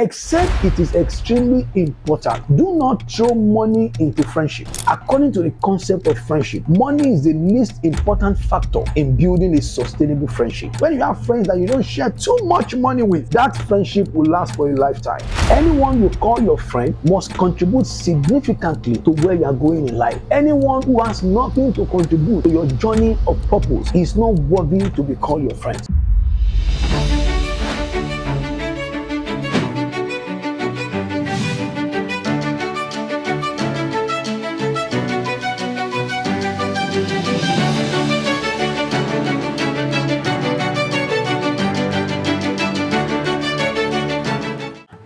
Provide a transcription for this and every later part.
except it is extremely important. Do not throw money into friendship. According to the concept of friendship, money is the least important factor in building a sustainable friendship. When you have friends that you don't share too much money with, that friendship will last for a lifetime. Anyone you call your friend must contribute significantly to where you are going in life. Anyone who has nothing to contribute to your journey of purpose is not worthy to be called your friend.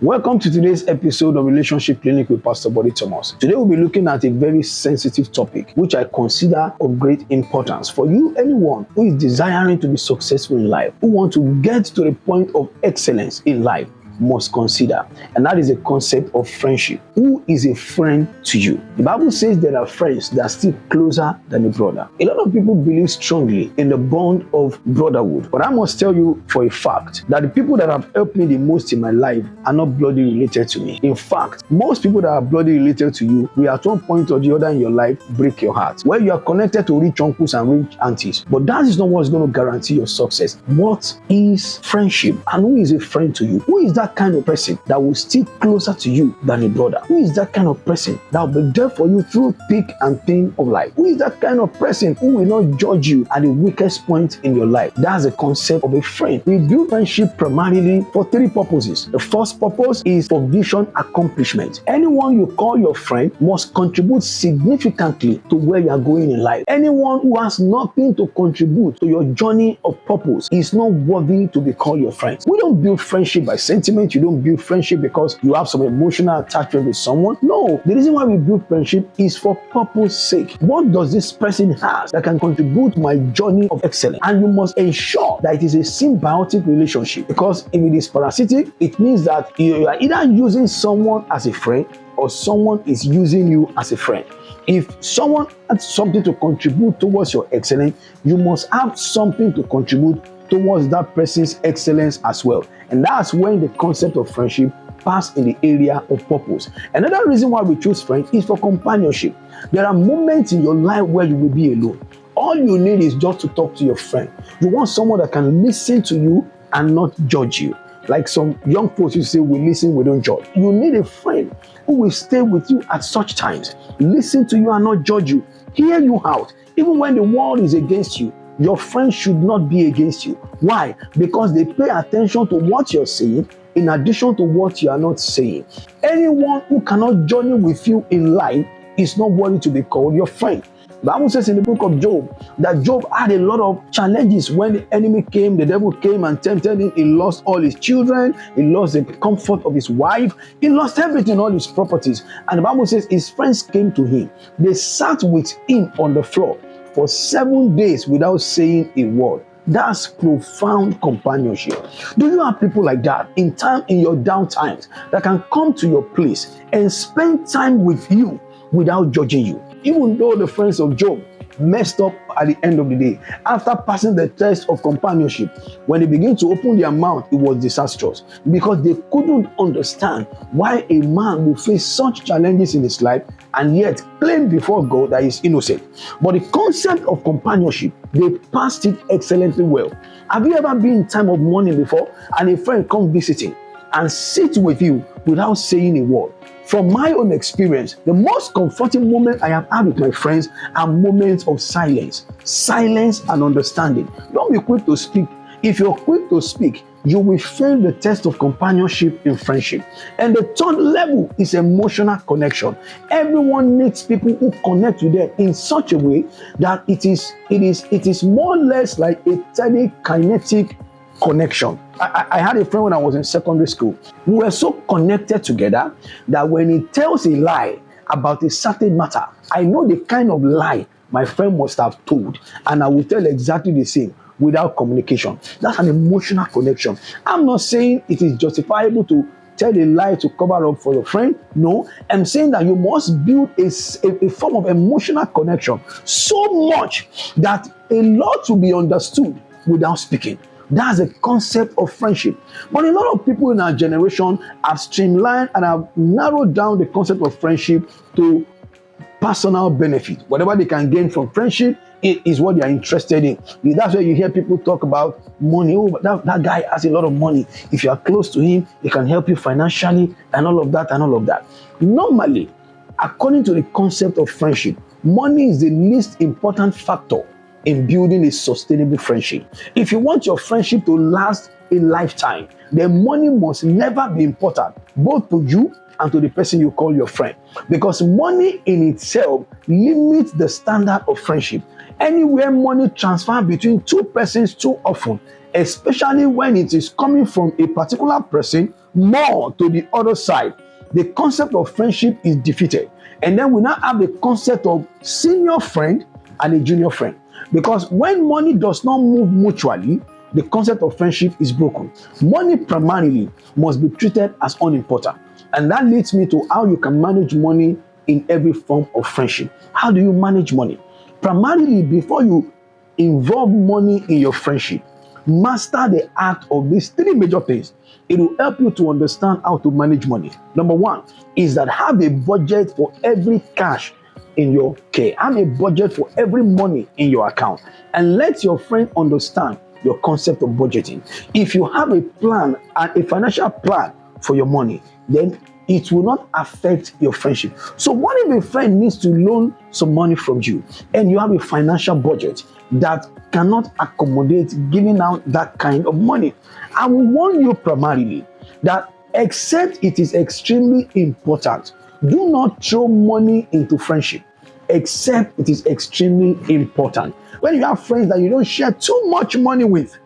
Welcome to today's episode of Relationship Clinic with Pastor Bode Thomas. Today we'll be looking at a very sensitive topic which I consider of great importance for you, anyone who is desiring to be successful in life, who want to get to the point of excellence in life, must consider, and that is the concept of friendship. Who is a friend to you? The Bible says there are friends that are still closer than a brother. A lot of people believe strongly in the bond of brotherhood, but I must tell you for a fact that the people that have helped me the most in my life are not bloody related to me. In fact, most people that are bloody related to you will at one point or the other in your life break your heart. Where you are connected to rich uncles and rich aunties, but that is not what's going to guarantee your success. What is friendship, and who is a friend to you? Who is that kind of person that will stick closer to you than a brother? Who is that kind of person that will be there for you through thick and thin of life? Who is that kind of person who will not judge you at the weakest point in your life? That's the concept of a friend. We build friendship primarily for three purposes. The first purpose is for vision accomplishment. Anyone you call your friend must contribute significantly to where you are going in life. Anyone who has nothing to contribute to your journey of purpose is not worthy to be called your friend. We don't build friendship by sentiment. You don't build friendship because you have some emotional attachment with someone. No, the reason why we build friendship is for purpose sake. What does this person have that can contribute to my journey of excellence? And you must ensure that it is a symbiotic relationship, because if it is parasitic, it means that you are either using someone as a friend or someone is using you as a friend. If someone has something to contribute towards your excellence, you must have something to contribute towards that person's excellence as well. And that's when the concept of friendship passes in the area of purpose. Another reason why we choose friends is for companionship. There are moments in your life where you will be alone. All you need is just to talk to your friend. You want someone that can listen to you and not judge you. Like some young folks, you say, we listen, we don't judge. You need a friend who will stay with you at such times, listen to you and not judge you, hear you out. Even when the world is against you, your friends should not be against you. Why? Because they pay attention to what you're saying in addition to what you are not saying. Anyone who cannot journey with you in life is not worthy to be called your friend. The Bible says in the book of Job that Job had a lot of challenges when the enemy came, the devil came and tempted him. He lost all his children, he lost the comfort of his wife, he lost everything, all his properties. And the Bible says his friends came to him. They sat with him on the floor for 7 days without saying a word. That's profound companionship. Do you have people like that in your down times that can come to your place and spend time with you without judging you? Even though the friends of Job messed up at the end of the day, after passing the test of companionship, when they began to open their mouth, it was disastrous because they couldn't understand why a man will face such challenges in his life and yet claim before God that he's innocent. But the concept of companionship, they passed it excellently well. Have you ever been in time of mourning before and a friend come visiting and sit with you without saying a word? From my own experience, the most comforting moment I have had with my friends are moments of silence. Silence and understanding. Don't be quick to speak. If you're quick to speak, you will fail the test of companionship in friendship. And the third level is emotional connection. Everyone needs people who connect with them in such a way that it is more or less like a telekinetic connection. I had a friend when I was in secondary school. We were so connected together that when he tells a lie about a certain matter, I know the kind of lie my friend must have told, and I will tell exactly the same without communication. That's an emotional connection. I'm not saying it is justifiable to tell a lie to cover up for your friend. No, I'm saying that you must build a form of emotional connection so much that a lot will be understood without speaking. That's the concept of friendship. But a lot of people in our generation have streamlined and have narrowed down the concept of friendship to personal benefit. Whatever they can gain from friendship is what they are interested in. That's where you hear people talk about money. Oh, that guy has a lot of money. If you are close to him, he can help you financially and all of that and all of that. Normally, according to the concept of friendship, money is the least important factor in building a sustainable friendship. If you want your friendship to last a lifetime, then money must never be important, both to you and to the person you call your friend. Because money in itself limits the standard of friendship. Anywhere money transfers between two persons too often, especially when it is coming from a particular person more to the other side, the concept of friendship is defeated. And then we now have the concept of senior friend and a junior friend. Because when money does not move mutually, the concept of friendship is broken. Money primarily must be treated as unimportant. And that leads me to how you can manage money in every form of friendship. How do you manage money? Primarily, before you involve money in your friendship, master the art of these three major things. It will help you to understand how to manage money. Number one is that have a budget for every cash in your care. Have a budget for every money in your account, and let your friend understand your concept of budgeting. If you have a plan and a financial plan for your money, then it will not affect your friendship. So what if a friend needs to loan some money from you and you have a financial budget that cannot accommodate giving out that kind of money? I will warn you primarily that except it is extremely important, do not throw money into friendship except it is extremely important. When you have friends that you don't share too much money with,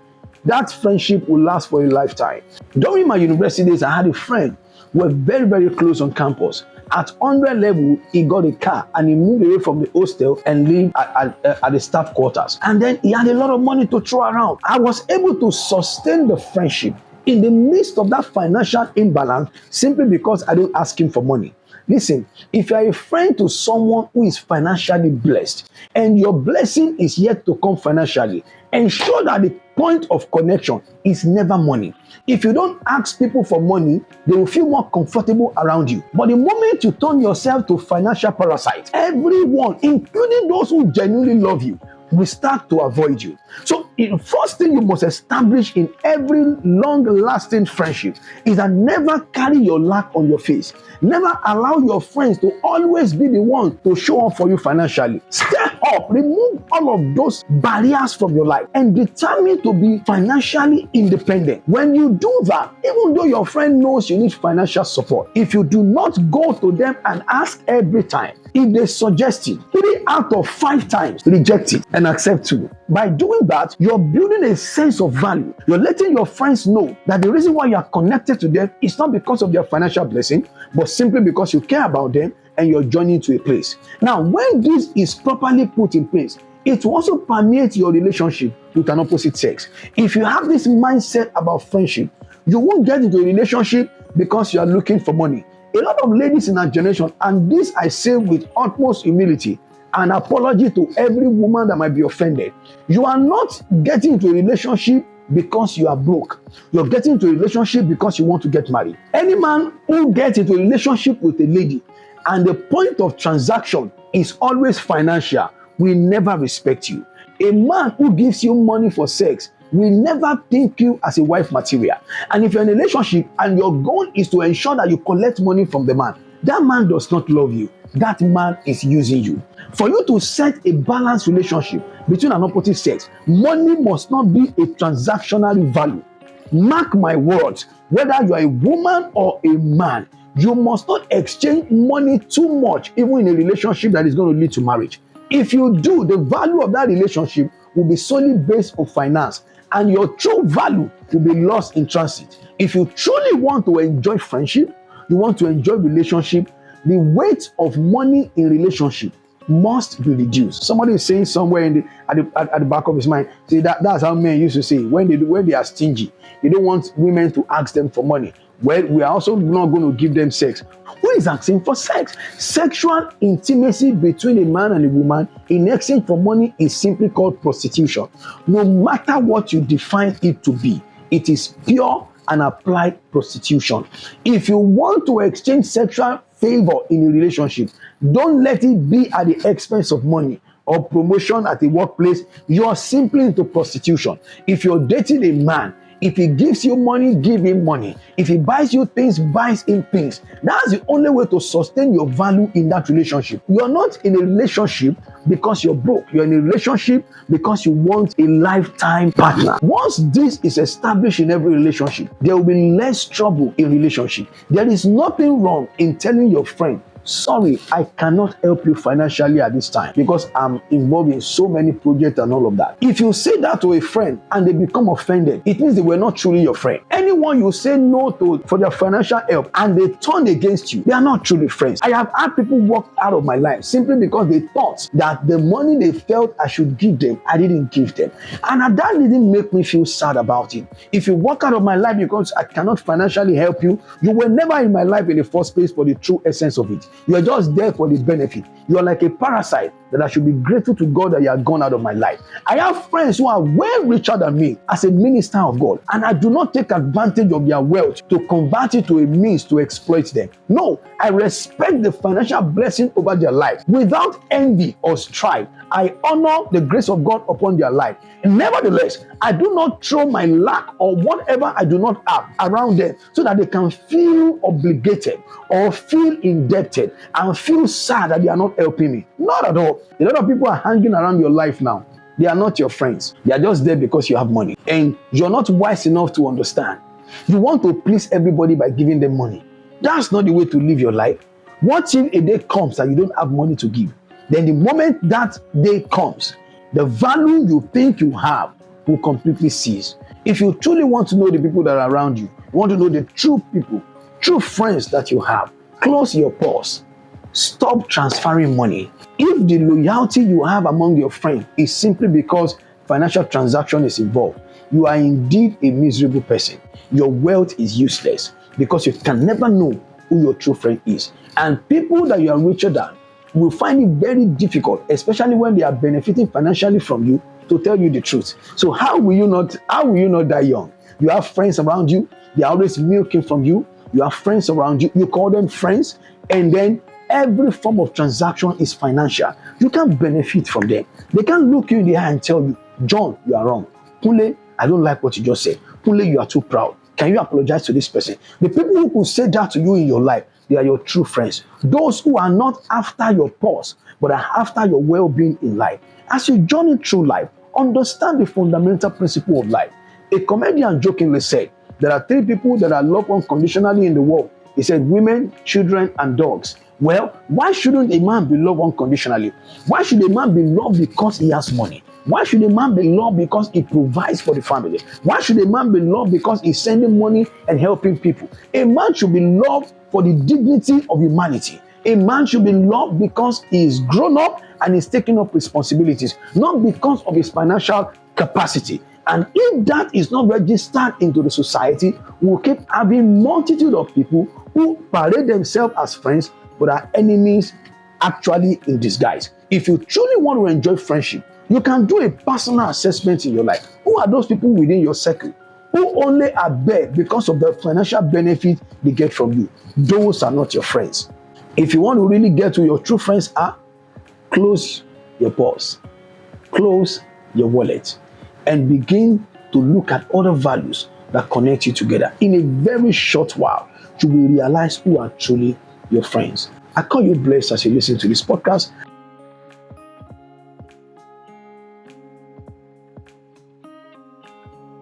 that friendship will last for a lifetime. During my university days, I had a friend who was very, very close on campus. At 100 level, he got a car and he moved away from the hostel and lived at the staff quarters. And then he had a lot of money to throw around. I was able to sustain the friendship in the midst of that financial imbalance simply because I don't ask him for money. Listen, if you are a friend to someone who is financially blessed and your blessing is yet to come financially, ensure that the point of connection is never money. If you don't ask people for money, they will feel more comfortable around you. But the moment you turn yourself to financial parasite, everyone, including those who genuinely love you, will start to avoid you. So the first thing you must establish in every long-lasting friendship is that never carry your lack on your face. Never allow your friends to always be the one to show up for you financially. Step up, remove all of those barriers from your life and determine to be financially independent. When you do that, even though your friend knows you need financial support, if you do not go to them and ask every time, if they suggest it, 3 out of 5 times reject it and accept 2. By doing that, you're building a sense of value. You're letting your friends know that the reason why you are connected to them is not because of their financial blessing, but simply because you care about them and you're joining to a place. Now, when this is properly put in place, it will also permeate your relationship with an opposite sex. If you have this mindset about friendship, you won't get into a relationship because you are looking for money. A lot of ladies in our generation, and this I say with utmost humility, an apology to every woman that might be offended. You are not getting into a relationship because you are broke. You're getting into a relationship because you want to get married. Any man who gets into a relationship with a lady and the point of transaction is always financial will never respect you. A man who gives you money for sex will never think you as a wife material. And if you're in a relationship and your goal is to ensure that you collect money from the man, that man does not love you. That man is using you. For you to set a balanced relationship between an opposite sex, money must not be a transactional value. Mark my words, whether you are a woman or a man, you must not exchange money too much, even in a relationship that is going to lead to marriage. If you do, the value of that relationship will be solely based on finance, and your true value will be lost in transit. If you truly want to enjoy friendship, you want to enjoy relationship, the weight of money in relationship must be reduced. Somebody is saying somewhere at the back of his mind, see that's how men used to say when they are stingy, they don't want women to ask them for money. Well, we are also not going to give them sex. Who who is asking for sex. Sexual intimacy between a man and a woman in exchange for money is simply called prostitution. No matter what you define it to be, it is pure and applied prostitution. If you want to exchange sexual favor in a relationship, don't let it be at the expense of money or promotion at the workplace. You are simply into prostitution. If you're dating a man, if he gives you money, give him money. If he buys you things, buys him things. That's the only way to sustain your value in that relationship. You are not in a relationship because you're broke. You're in a relationship because you want a lifetime partner. Once this is established in every relationship, there will be less trouble in relationship. There is nothing wrong in telling your friend, sorry, I cannot help you financially at this time because I'm involved in so many projects and all of that. If you say that to a friend and they become offended, it means they were not truly your friend. Anyone you say no to for their financial help and they turn against you, they are not truly friends. I have had people walk out of my life simply because they thought that the money they felt I should give them, I didn't give them. And that didn't make me feel sad about it. If you walk out of my life because I cannot financially help you, you were never in my life in the first place for the true essence of it. You are just there for the benefit. You are like a parasite that I should be grateful to God that you are gone out of my life. I have friends who are way richer than me as a minister of God, and I do not take advantage of their wealth to convert it to a means to exploit them. No, I respect the financial blessing over their life without envy or strife. I honor the grace of God upon their life. And nevertheless, I do not throw my lack or whatever I do not have around them so that they can feel obligated or feel indebted and feel sad that they are not helping me. Not at all. A lot of people are hanging around your life now. They are not your friends. They are just there because you have money. And you're not wise enough to understand. You want to please everybody by giving them money. That's not the way to live your life. What if a day comes that you don't have money to give? Then the moment that day comes, the value you think you have will completely cease. If you truly want to know the people that are around you, you want to know the true people, true friends that you have, close your purse. Stop transferring money. If the loyalty you have among your friends is simply because financial transaction is involved, you are indeed a miserable person. Your wealth is useless because you can never know who your true friend is. And people that you are richer than will find it very difficult, especially when they are benefiting financially from you, to tell you the truth. So how will you not die young? You have friends around you, they are always milking from you. You have friends around you, you call them friends, and then every form of transaction is financial. You can't benefit from them. They can't look you in the eye and tell you, John, you are wrong. Pule, I don't like what you just said. Pule, you are too proud. Can you apologize to this person? The people who could say that to you in your life, they are your true friends. Those who are not after your purse, but are after your well-being in life. As you journey through life, understand the fundamental principle of life. A comedian jokingly said, there are 3 people that are loved unconditionally in the world. He said, women, children, and dogs. Well, why shouldn't a man be loved unconditionally? Why should a man be loved because he has money? Why should a man be loved because he provides for the family? Why should a man be loved because he's sending money and helping people? A man should be loved for the dignity of humanity. A man should be loved because he is grown up and is taking up responsibilities, not because of his financial capacity. And if that is not registered into the society, we'll keep having multitude of people who parade themselves as friends but are enemies actually in disguise. If you truly want to enjoy friendship, you can do a personal assessment in your life. Who are those people within your circle who only are there because of the financial benefit they get from you? Those are not your friends. If you want to really get who your true friends are, close your purse, close your wallet, and begin to look at other values that connect you together. In a very short while, you will realize who are truly your friends. I call you blessed as you listen to this podcast.